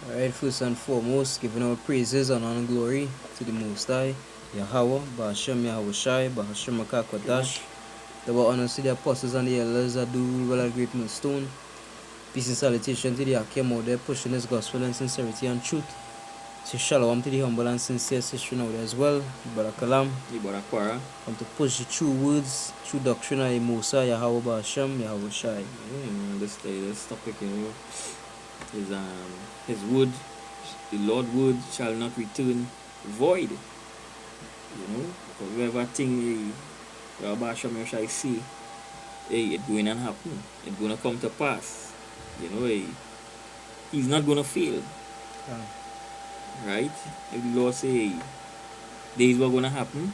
Alright, first and foremost, giving our praises and honor and glory to the Most High, Yahweh, Bahashem Yahweh Shai, Bahashem Makakwadash. The honor to the apostles and the elders that do well at Great Millstone. Peace and salutation to the Akim out there pushing his gospel and sincerity and truth. Say shalom to the humble and sincere sister out there as well. Brother Kalam. Brother Quara. Come to push the true words, true doctrine of the Most High, Yahweh Bahashem Yahweh Shai. This topic, is his word, the Lord word shall not return void. Whatever thing Rabbi Sham shall see, it's going to happen. It's going to come to pass. He's not going to fail. Right? If the Lord say, days were going to happen,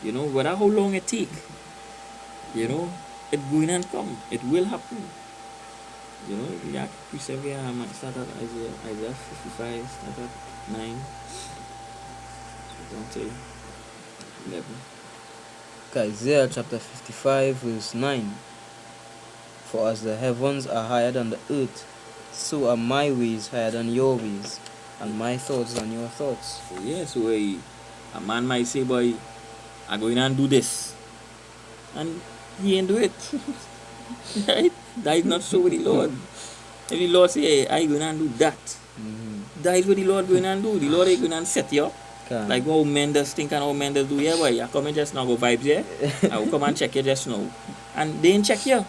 no matter how long it take, it's going to come. It will happen. Persevere, I might start at Isaiah 55, start at 9, down to 11. Isaiah chapter 55 verse 9. For as the heavens are higher than the earth, so are my ways higher than your ways, and my thoughts than your thoughts. So a man might say, boy, I'm going to do this, and he ain't do it. Right? That is not so with the Lord. If the Lord say, I'm going to do that, that is what the Lord going to do. The Lord is going to set you up. Like how men does think and how men does do. Yeah, boy, I come and just now go vibes here. I will come and check you just now. And they ain't check you.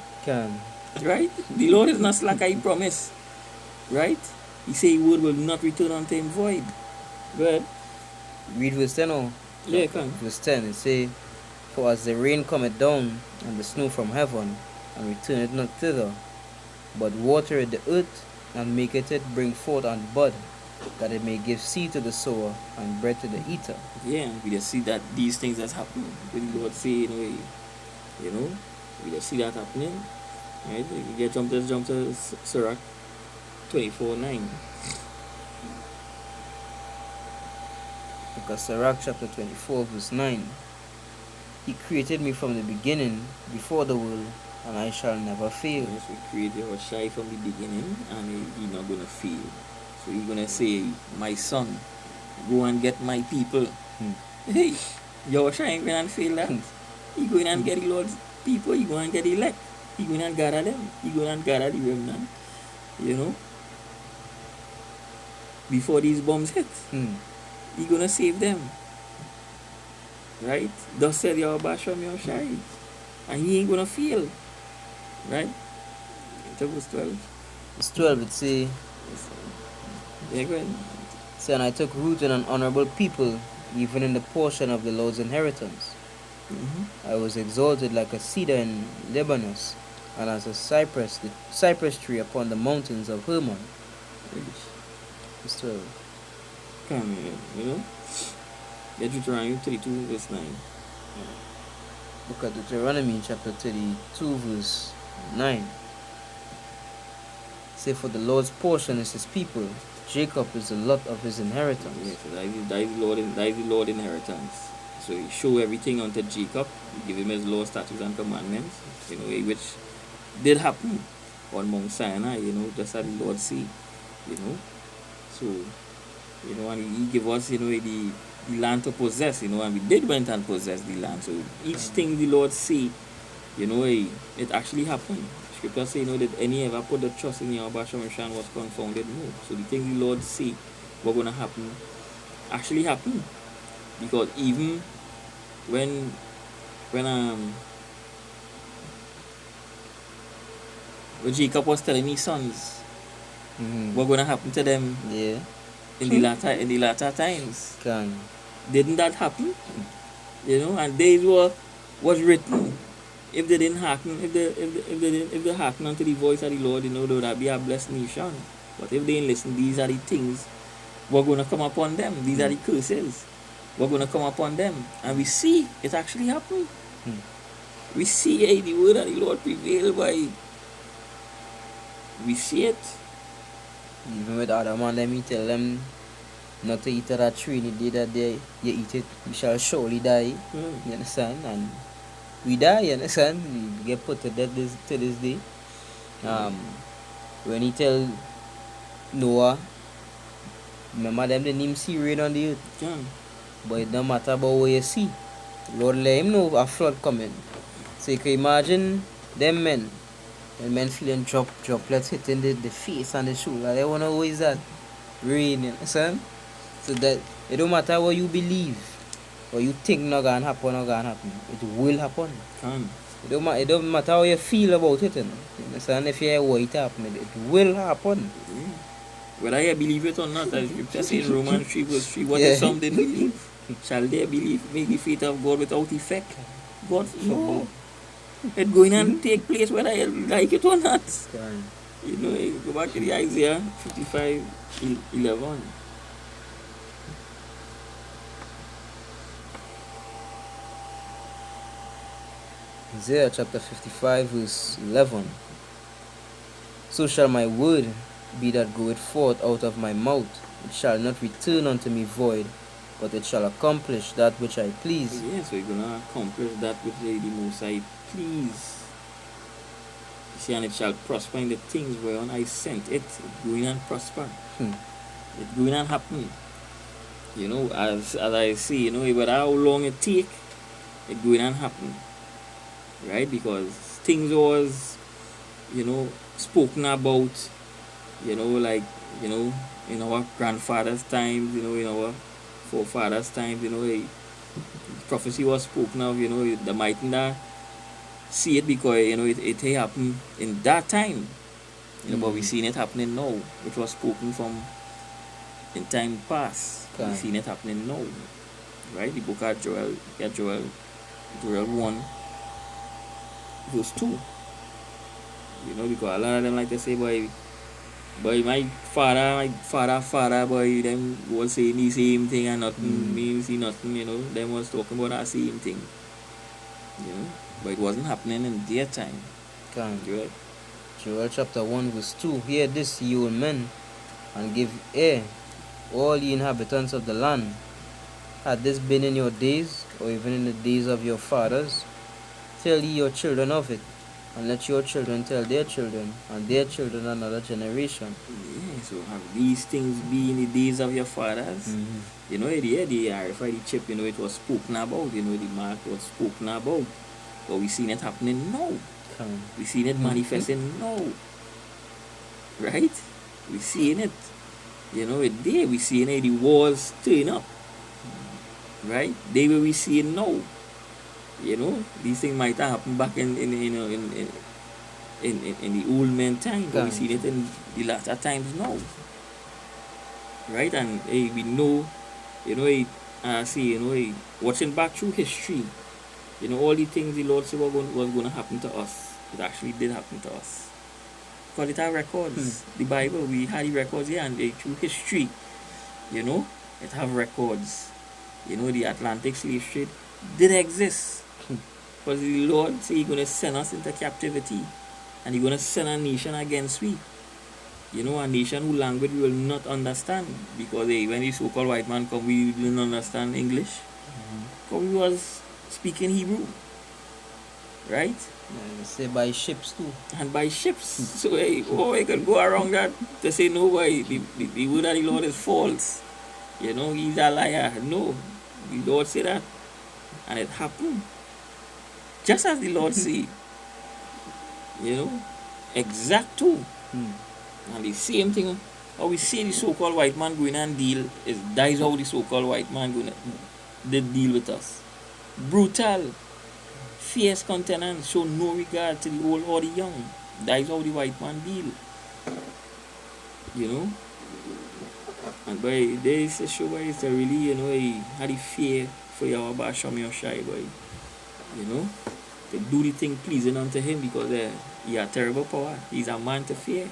Right? The Lord is not slack, I promise. Right? He say his word will not return unto him void. Go ahead. Read verse 10 now. Yeah, come. Verse 10, it say, for as the rain cometh down, and the snow from heaven, and returneth not thither, but watereth the earth, and maketh it bring forth and bud, that it may give seed to the sower, and bread to the eater. Yeah, we just see that these things that's happening. The Lord say, we just see that happening. Right? You get jump to Sirach 24:9. Because Sirach chapter 24 verse 9. He created me from the beginning, before the world, and I shall never fail. Yes, we created our shy from the beginning, and he's not going to fail. So he's going to say, my son, go and get my people. Hey, your shy ain't going to fail that. He's going and get the Lord's people, he's going to get elect. He's going to gather them. He's going to gather the remnant. Before these bombs hit. He's going to save them. Right? Thus said Yahweh Shem Yahweh Shai. And he ain't going to fail. Right? Into verse 12. Verse 12 it say, yeah, go ahead. Say, and I took root in an honorable people, even in the portion of the Lord's inheritance. I was exalted like a cedar in Lebanon, and as a the cypress tree upon the mountains of Hermon. Verse 12. Come here, Deuteronomy 32 verse 9. Look at Deuteronomy chapter 32 verse 9. Say, for the Lord's portion is his people, Jacob is the lot of his inheritance. Yeah, so that is the Lord inheritance. So he show everything unto Jacob, he give him his law, statutes and commandments, which did happen on Mount Sinai, just as the Lord see, So, and he give us, the land to possess, and we did went and possess the land. So each thing the Lord see, it actually happened. Scripture say, that any ever put the trust in Yahweh Shem was confounded. No. So the things the Lord see were going to happen actually happened. Because even when Jacob was telling his sons what going to happen to them in the latter times, didn't that happen? And days was written. If they didn't hearken, if they hearken unto the voice of the Lord, they would be a blessed nation. But if they didn't listen, these are the things we're going to come upon them. These are the curses we're going to come upon them. And we see it actually happen. We see the word of the Lord prevail by. We see it. Even with Adam and them, he tell them not to eat of that tree. The day that you eat it, you shall surely die. You understand? And we die, you understand? We get put to death to this day. When he tell Noah Remember them didn't even see rain on the earth. Can. But it don't matter about what you see. Lord let him know a flood coming. So you can imagine them men. When men feeling droplets hitting the face and the shoulder. They wanna know is that rain, you understand? So that it don't matter what you believe. What you think not gonna happen, not gonna happen. It will happen. Can. It don't matter how you feel about it, you know. You understand? If you hear what it happen, it will happen. Yeah. Whether you believe it or not, as Scripture says in Romans 3 verse 3, what Yeah. if some didn't believe? Shall they believe, make the faith of God without effect? God, no. It's going to take place whether you like it or not. Can. You know, you go back to the Isaiah 55:11. Isaiah chapter 55 verse 11. So shall my word be that goeth forth out of my mouth. It shall not return unto me void, but it shall accomplish that which I please. Yeah, so you're going to accomplish that which the Most High please. You see, and it shall prosper in the things whereon I sent it. It's going and prosper. It's going and happen. You know, as I say, you know, but how long it take, it's going and happen. Right? Because things was, you know, spoken about, you know, like, you know, in our grandfather's times, you know, in our forefathers' times, you know, prophecy was spoken of, you know, the might not see it because, you know, it happened in that time. You know, but we seen it happening now, which was spoken from in time past. Okay. We seen it happening now. Right? The book of Joel 1 verse 2. You know, because a lot of them like to say, boy, my father, boy, them was saying the same thing and nothing, me see nothing, you know, them was talking about that same thing. You know, but it wasn't happening in their time. Can. Joel. Joel chapter 1 verse 2. Hear this, ye old men, and give ear, all ye inhabitants of the land. Had this been in your days, or even in the days of your fathers, tell ye your children of it, and let your children tell their children, and their children another generation. Yeah, so have these things be in the days of your fathers? You know, the RFID chip, you know, it was spoken about, you know, the mark was spoken about. But we seen it happening now. Can. We seen it manifesting now. Right? We seen it. You know, it there. We seen it, the walls turn up. Right? They will we seeing now. You know, these things might have happened back in the old man time, but we see it in the latter times now. Right? And hey, we know, you know, watching back through history, you know, all the things the Lord said was going to happen to us, it actually did happen to us. Because it had records. The Bible, we had the records here, and through history, you know, it have records. You know, the Atlantic slave trade did exist. Because the Lord said He's going to send us into captivity, and He's going to send a nation against we. You know, a nation whose language we will not understand. Because when the so-called white man come, we didn't understand English. Because we was speaking Hebrew. Right? Yeah, say by ships too. And by ships. So, we can go around that to say, no, boy, the word of the Lord is false. You know, He's a liar. No, the Lord said that. And it happened. Just as the Lord said. You know, exacto. And the same thing, how we see the so-called white man going and deal, that is how the so-called white man going to deal with us. Brutal, fierce countenance, show no regard to the old or the young. That is how the white man deal. You know? And boy, there is a show where it's really, you know, he had the fear for your Basham Yoshai, boy. You know? To do the thing pleasing unto him because he has terrible power. He's a man to fear.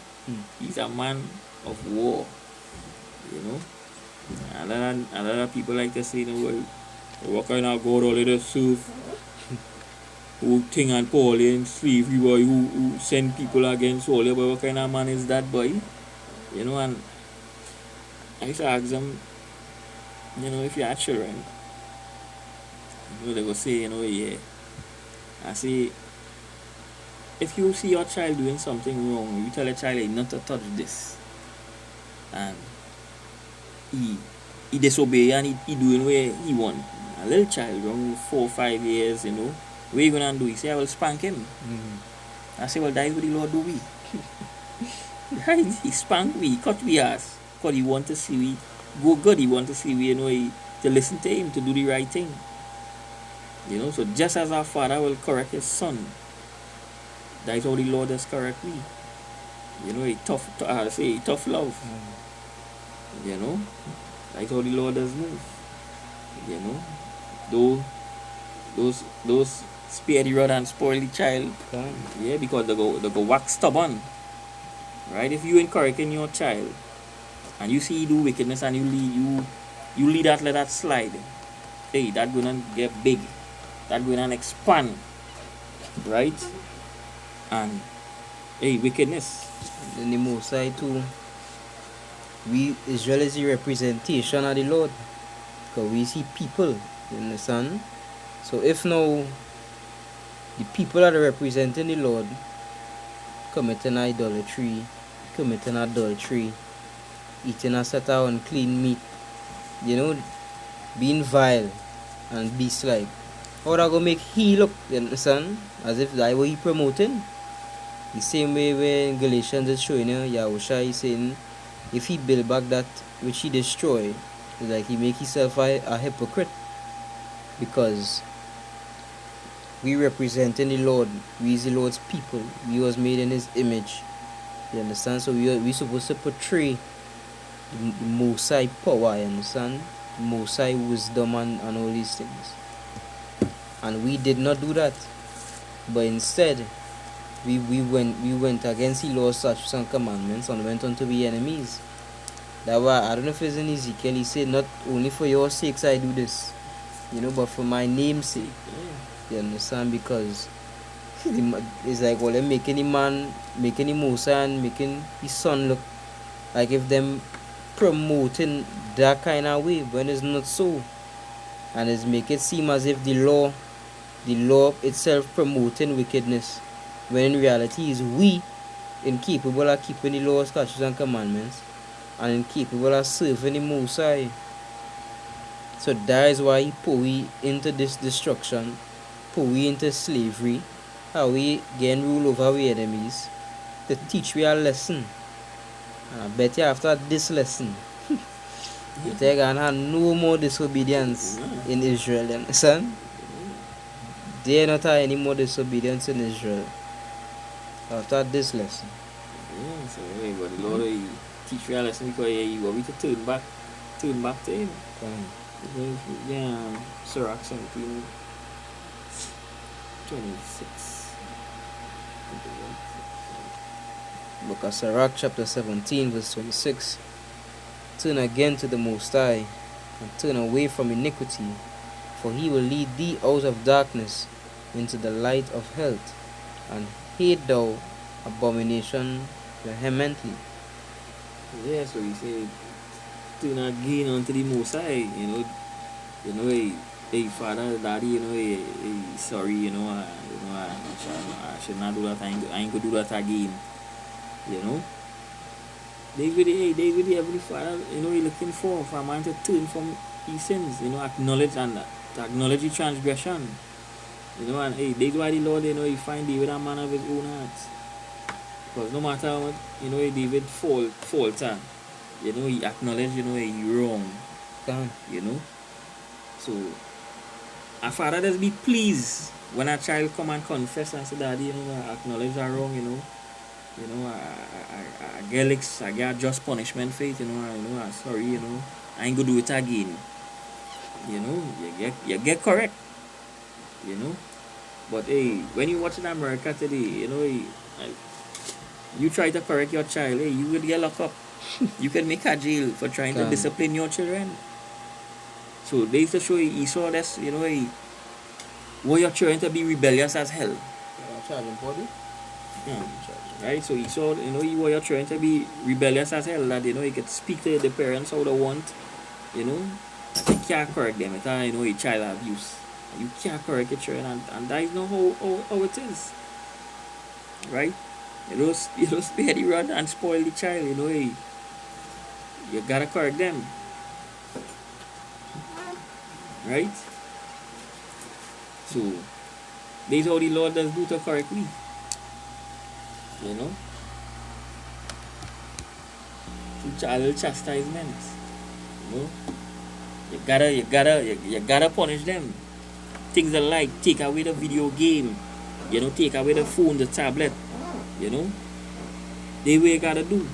He's a man of war. You know? A lot of people like to say, you know, what kind of God all this serve? Who thing and Paul in slavery, boy, who send people against all, boy, what kind of man is that, boy? You know, and I used to ask them, you know, if you have children, you know, they will say, you know, yeah. I say, if you see your child doing something wrong, you tell a child not to touch this. And he disobey and he doing where he want. A little child, around 4 or 5 years, what you gonna do? He say, I will spank him. I say, well, that is what the Lord do we. Right? He spank we, he cut we ass. Because he want to see we go good. He want to see we, to listen to him, to do the right thing. So just as our father will correct his son, that is how the Lord does correct me. A tough love. That is how the Lord does move. Those spare the rod and spoil the child. Yeah, because they go wax stubborn. Right? If you encouraging your child and you see he do wickedness and you lead that, let that slide, hey, that gonna get big. That gonna expand. Right? And hey, wickedness. In the Most High too, Israel is the representation of the Lord. Because we see people, you understand? So if now the people that are representing the Lord committing idolatry, committing adultery, eating a set of unclean meat, being vile and beast-like, how that gonna make he look, you understand? As if that's what he promoting. The same way when Galatians is showing you, Yahushua is saying, if he build back that which he destroy, it's like he make himself a hypocrite. Because we representing the Lord, we is the Lord's people, we was made in his image. You understand? So we supposed to portray the Most High power, you understand? The Most High wisdom and all these things. And we did not do that. But instead, we went against the law, statutes, and commandments and went on to be enemies. That why I don't know if it's in Ezekiel, he said, not only for your sakes I do this, but for my name's sake. You understand? Because it's like, well, they're making the man, making the Musa and making his son look like if them promoting that kind of way, when it's not so. And it's make it seem as if the law itself promoting wickedness, when in reality is we incapable of keeping the laws, statutes, and commandments, and incapable of serving the Most High. So that is why he put we into this destruction, put we into slavery, how we gain rule over our enemies, to teach we a lesson. And I bet you after this lesson, they're gonna have no more disobedience in Israel, you understand? There not have any more disobedience in Israel after this lesson. Yeah, so hey, but the Lord he teach you a lesson because he want me to turn back to him. Yeah, Sirach 17, 26. Book of Sirach chapter 17 verse 26. Turn again to the Most High, and turn away from iniquity, for he will lead thee out of darkness into the light of health, and hate thou abomination vehemently. Yeah, so he said, turn again unto the Most High, hey, father, daddy, hey, sorry, I should not do that. I ain't gonna do that again. David, every father, he looking for a man to turn from his sins, acknowledge the transgression. And hey, that's why the Lord, he find David a man of his own heart. Because no matter what, David falter, he acknowledge, he wrong. So a father does be pleased when a child come and confess and say, Daddy, I acknowledge I wrong, I get just punishment for it, I'm sorry, I ain't gonna do it again. You get correct. But hey, when you watch in America today, you try to correct your child, hey, you will get locked up. You can make a jail for trying to discipline your children. So they used to show Esau this, where your children to be rebellious as hell. Yeah. Right? So Esau, he were your children to be rebellious as hell, that he could speak to the parents how they want, that they can't correct them. It's a child abuse. You can't correct your children, and that is not how it is. Right? You don't spare the rod and spoil the child, you gotta correct them. Right? So, this is how the Lord does do to correctly. You know? Through a little chastisement. You know? You gotta punish them. Things are like take away the video game, you know, take away the phone, the tablet, you know. They what you gotta do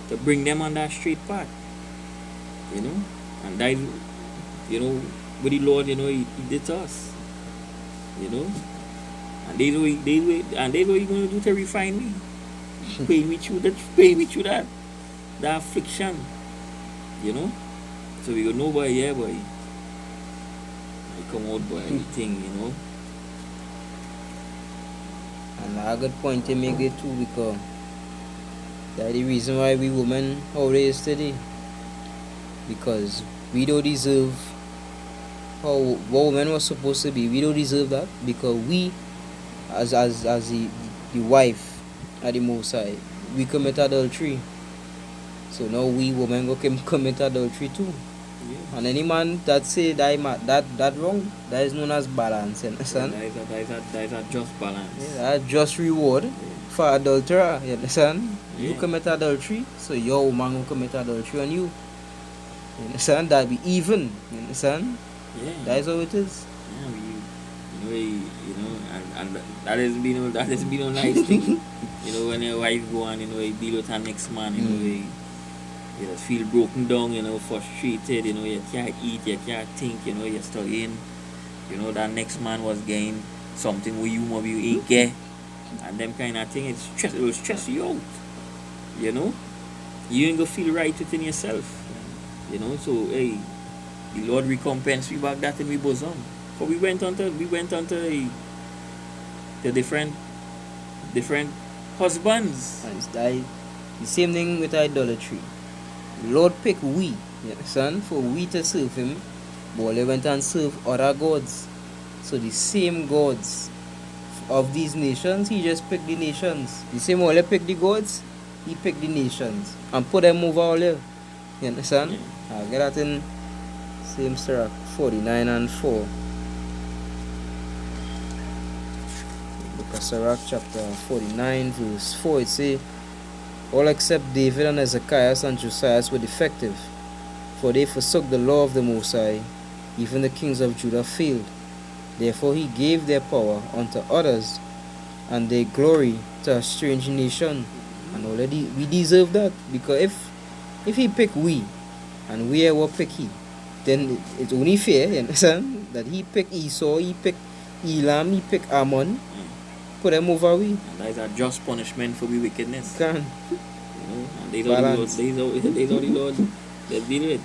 to bring them on that straight path. You know? And that is, you know, what the Lord, you know, he did to us. You know? And they what he gonna do to refine me. Pay me through that affliction. You know? So we go, no boy, yeah boy. I come out boy, everything, you know. And a good point to make it too, because that's the reason why we women how they is today. Because we don't deserve how what women was supposed to be. We don't deserve that, because we as the wife at the Most High, we commit adultery. So now we women go commit adultery too. Yeah. And any man that say that wrong, that is known as balance, you understand? That is a just balance. Yeah, that just reward for adulterer, you understand? You Yeah. commit adultery, so your woman will commit adultery on you. You understand? That be even, you understand? Yeah. That is how it is. Yeah, you know, and that has been a nice thing. You know, when your wife go on, you know, you deal with her next man, you know, you just feel broken down, you know, frustrated, you know, you can't eat, you can't think, you know, you're studying. You know, that next man was getting something where you maybe you ain't get. And them kind of thing, it will stress you out. You know? You ain't gonna feel right within yourself. You know, so hey, the Lord recompense we back that in we bosom. But we went on to the different husbands. And it's the same thing with idolatry. The Lord picked we, you understand, for we to serve him, but they went and serve other gods. So the same gods of these nations, he just picked the nations. The same way they picked the gods, he picked the nations and put them over all here. You understand? Yeah. I'll get that in same Sirach 49 and 4. Book of Sirach chapter 49 verse 4, it say, all except David and Hezekiah and Josiah were defective, for they forsook the law of the Most High. Even the kings of Judah failed. Therefore he gave their power unto others, and their glory to a strange nation. And already we deserve that, because if he pick we, and we are what pick he, then it's only fair, you understand, that he pick Esau, he pick Elam, he pick Ammon, put them over we. And that is a just punishment for we wickedness. Can. You know, and these Balance. are the Lord that did it.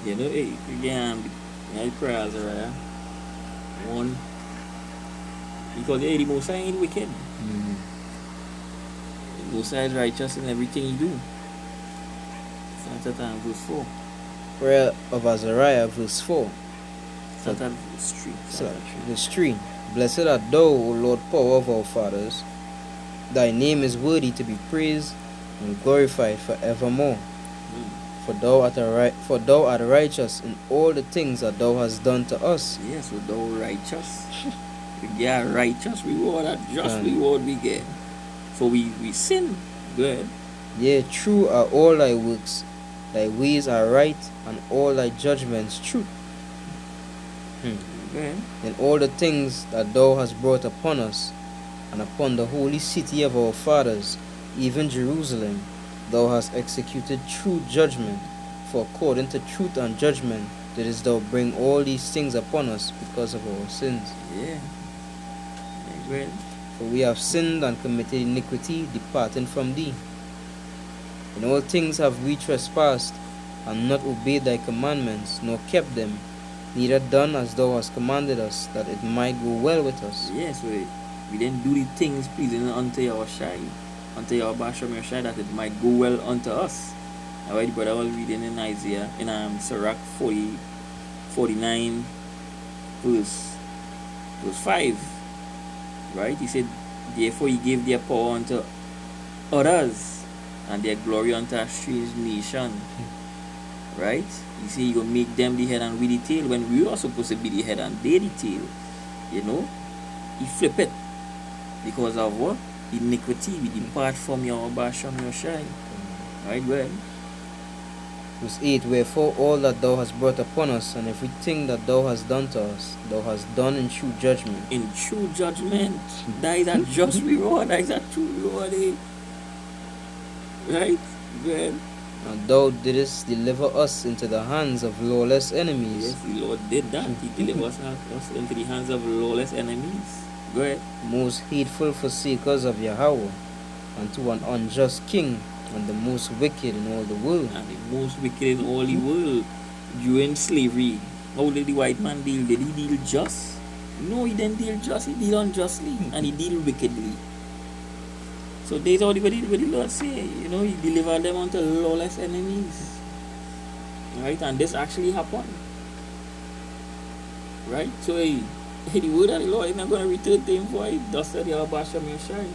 You know, hey, again, prayers are right. One, because hey, the Most High ain't wicked. The Most High is righteous in everything he do. Start at verse 4. Prayer of Azariah verse 4. Start at verse 3. Verse 3. Blessed art thou, O Lord, power of our fathers. Thy name is worthy to be praised and glorified forevermore. For thou art righteous in all the things that thou hast done to us. Yes, so thou righteous. We get a righteous reward, a just And- reward we get. For we sin. Good. Yea, true are all thy works. Thy ways are right, and all thy judgments truth. Good. In all the things that thou hast brought upon us, and upon the holy city of our fathers, even Jerusalem, thou hast executed true judgment. For according to truth and judgment didst thou bring all these things upon us because of our sins. Yeah. Good. For we have sinned and committed iniquity, departing from thee. In all things have we trespassed, and not obeyed thy commandments, nor kept them, neither done as thou hast commanded us, that it might go well with us. Yes, we didn't do the things pleasing unto your Shai, unto your Basham your Shai, that it might go well unto us. Now, the brother was reading in Isaiah, in Sirach 49, verse 5. Right? He said, therefore he gave their power unto others, and their glory unto a strange nation. Right? You see, you gonna make them the head and we the tail when we are supposed to be the head and they the tail. You know? He flip it. Because of what? Iniquity. We depart from your Basham your shine. Right, go ahead. Verse 8, wherefore all that thou hast brought upon us, and everything that thou hast done to us, thou hast done in true judgment. In true judgment. That is a just reward. That is a true reward. Eh? Right? Go ahead. And thou didst deliver us into the hands of lawless enemies. Yes, the Lord did that. He delivered us into the hands of lawless enemies. Go ahead. Most hateful forsakers of Yahweh, and to an unjust king, and the most wicked in all the world. And the most wicked in all the world. During slavery, how did the white man deal? Did he deal just? No, he didn't deal just. He deal unjustly, and he deal wickedly. So that's what the Lord say. You know, he delivered them unto lawless enemies. Right? And this actually happened. Right? So the word of the Lord is not going to return to him for it. Thus said Yahweh Shem Yeshai.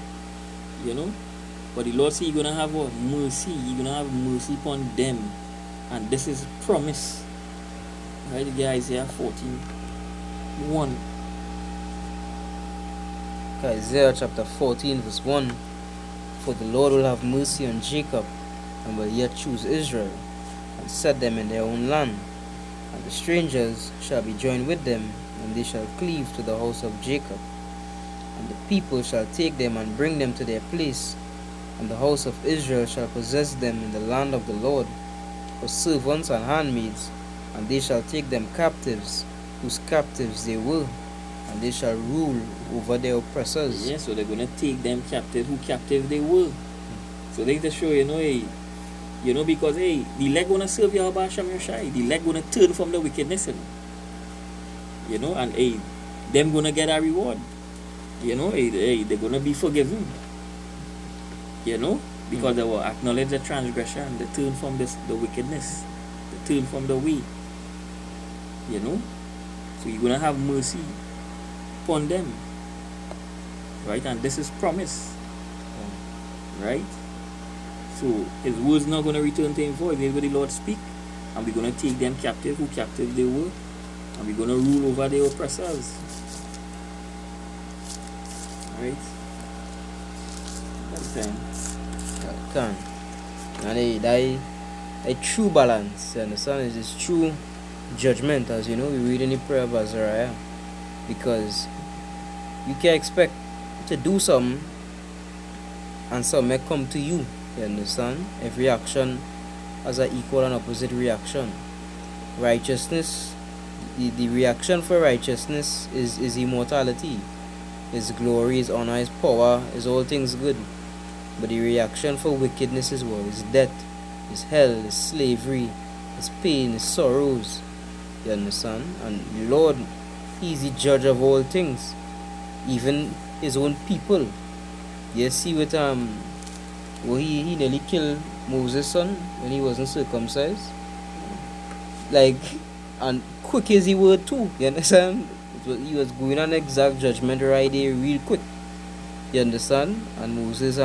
You know? But the Lord said he's going to have what? Mercy. He's going to have mercy upon them. And this is promise. Right? Again, Isaiah 14:1. Isaiah chapter 14 verse 1. For the Lord will have mercy on Jacob, and will yet choose Israel, and set them in their own land. And the strangers shall be joined with them, and they shall cleave to the house of Jacob. And the people shall take them and bring them to their place, and the house of Israel shall possess them in the land of the Lord, for servants and handmaids, and they shall take them captives, whose captives they were, and they shall rule over their oppressors. Yeah, so they're going to take them captive, who captive they were. So they just show, because, the leg going to serve Yahweh Shem Yoshai. The leg going to turn from the wickedness. And, them going to get a reward. They're going to be forgiven. Because they will acknowledge the transgression, they turn from the wickedness, they turn from the way. So you're going to have mercy upon them. Right? And this is promise. Right? So his words not going to return to him void. That's what the Lord speak. And we're going to take them captive, who captive they were. And we're going to rule over their oppressors. Right? That's Can. And a true balance, you understand? It is true judgment, as you know, we read in the prayer of Azariah. Because you can expect to do something, and some may come to you. You understand? Every action has an equal and opposite reaction. Righteousness, the reaction for righteousness is immortality. His glory, his honor, his power, is all things good. But the reaction for wickedness is what? Is death, is hell, is slavery, is pain, is sorrows. You understand? And the Lord, he is the judge of all things, even his own people. You see with he nearly killed Moses' son when he wasn't circumcised. Like, and quick as he were too. You understand? He was going on exact judgment right there real quick. You understand? And Moses'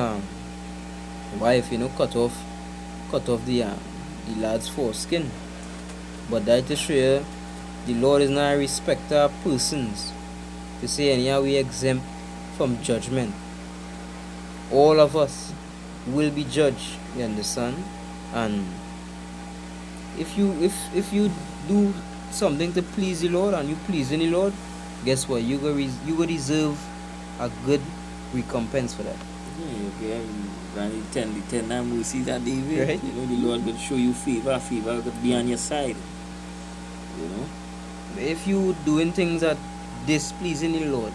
wife, cut off the lad's foreskin. But that to show you, the Lord is not a respecter of persons, to say anyhow we exempt from judgment. All of us will be judged. You understand? And if you do something to please the Lord, and you pleasing the Lord, guess what? You go deserve a good recompense for that. Yeah, and the 10 mercies that David, right? The Lord will show you favor will be on your side. If you doing things that displeasing the Lord,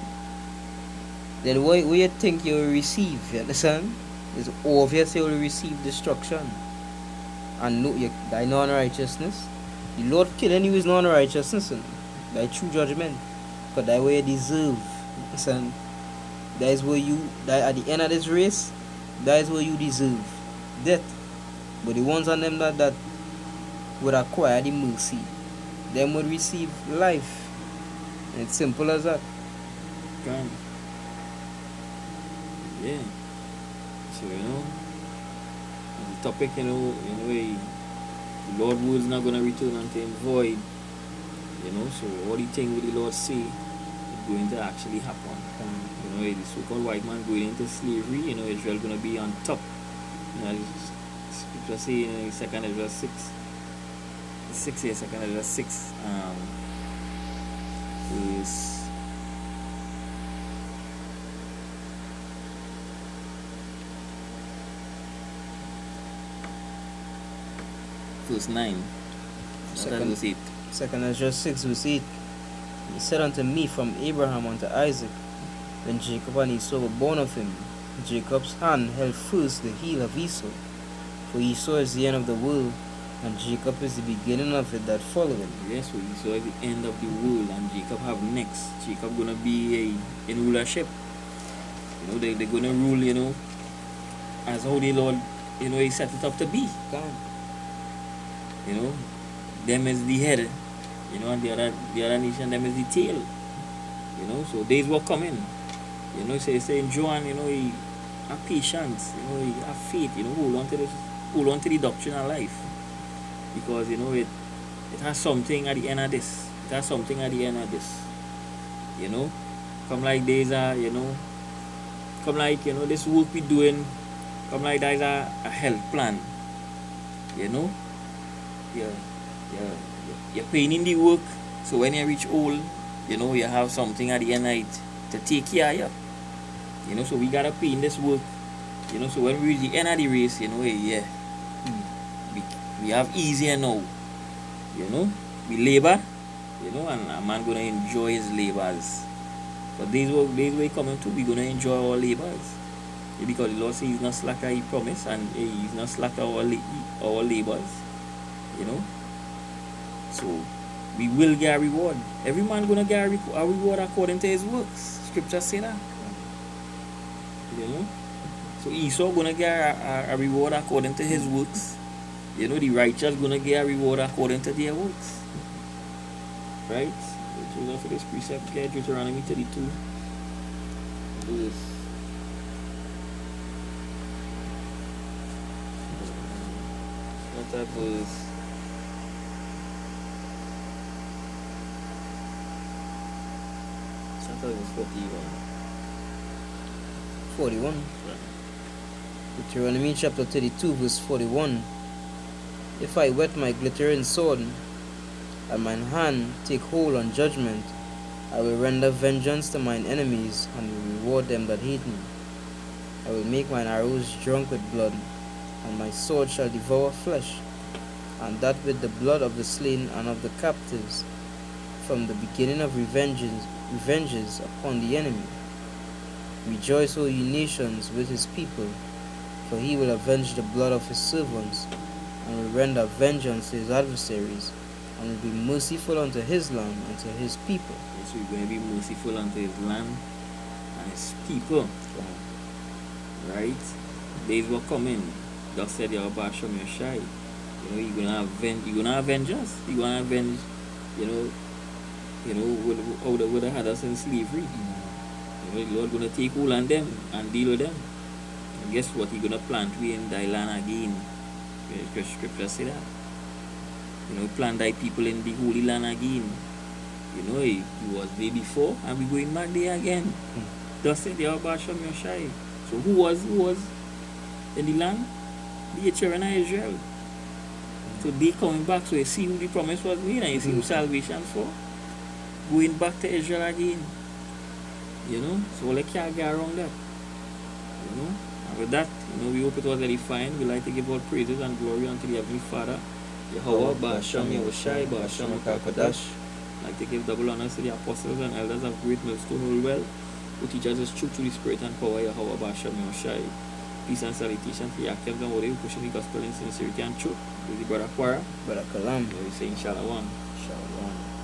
then what you think you will receive? You understand? It's obvious you will receive destruction and thy non-righteousness. The Lord killing you is non-righteousness, thy true judgment, because that way you deserve. Understand? That is where at the end of this race, that is where you deserve death. But the ones on them that would acquire the mercy, them would receive life. And it's simple as that. Can. Yeah. So the topic, The Lord's word is not going to return unto him void. You know, so all the things with the Lord say is going to actually happen. You know, the so-called white man going into slavery, you know, Israel going to be on top. You know, scripture say in 2nd Ezra 6, 2nd Ezra 6, verse 9. Second- Verse 8. 2nd Ezra 6 verse 8. He said unto me, from Abraham unto Isaac, when Jacob and Esau were born of him, Jacob's hand held first the heel of Esau. For Esau is the end of the world, and Jacob is the beginning of it that followeth. Yes, so Esau is the end of the world, and Jacob have next. Jacob gonna be in rulership. You know, they're gonna rule, you know, as how the Lord, you know, he set it up to be. You know, them is the head, you know, and the other nation, them is the tail. You know, so days were coming. You know, say in John, you know, he have patience, you know, he have faith, you know, hold on to the doctrine of life. Because, you know, it has something at the end of this. It has something at the end of this. You know, come like days are, you know, come like, you know, this work we doing, come like there's a health plan. You know, you're paying in the work, so when you reach old, you know, you have something at the end of it to take care of you. You know, so we gotta pay in this work. You know, so when we reach the end of the race, you know, we have easier now. You know, we labor, you know, and a man gonna enjoy his labors. But days way coming too, we gonna enjoy our labors. Because the Lord says he's not slacker, he promised, and he's not slacker our labors. You know, so we will get a reward. Every man gonna get a reward according to his works. Scripture say that. You know, so Esau gonna get a reward according to his works. You know, the righteous gonna get a reward according to their works. Right? So for this precept, get Deuteronomy 32. That was 41. Deuteronomy chapter 32 verse 41. If I wet my glittering sword, and mine hand take hold on judgment, I will render vengeance to mine enemies, and will reward them that hate me. I will make mine arrows drunk with blood, and my sword shall devour flesh, and that with the blood of the slain and of the captives, from the beginning of revenges upon the enemy. Rejoice, O ye nations, with his people, for he will avenge the blood of his servants, and will render vengeance to his adversaries, and will be merciful unto his land and to his people. So we're going to be merciful unto his land and his people. Right? Days will come in. Thus said Yahweh Hashem Yoshai. You know, you're gonna avenge us. You're gonna avenge, you know, would have had us in slavery. You know, the Lord gonna take hold on them and deal with them. And guess what? He's gonna plant we in thy land again. Scripture say that. You know, plant thy people in the holy land again. You know, he was there before, and we're going back there again. Thus said Yahweh Hashem Yoshai. So who was in the land? The children of Israel. So they coming back, so you see who the promise was made, and you see who salvation for. Going back to Israel again. You know, so like can't get around that. You know, and with that, you know, we hope it was edifying. We like to give all praises and glory unto the Heavenly Father. Yahweh, Ba'asham Yahushai, Ba'asham Makakadash. Like to give double honors to the apostles and elders of Great Millstone Holwell, who teach us truth through the Spirit and power. Yahweh, Ba'asham Yahushai. Peace and salutation to the actives and who pushing the gospel in sincerity and truth. This is Brother Quara. Brother Kalam. We say Shalom. Shalom.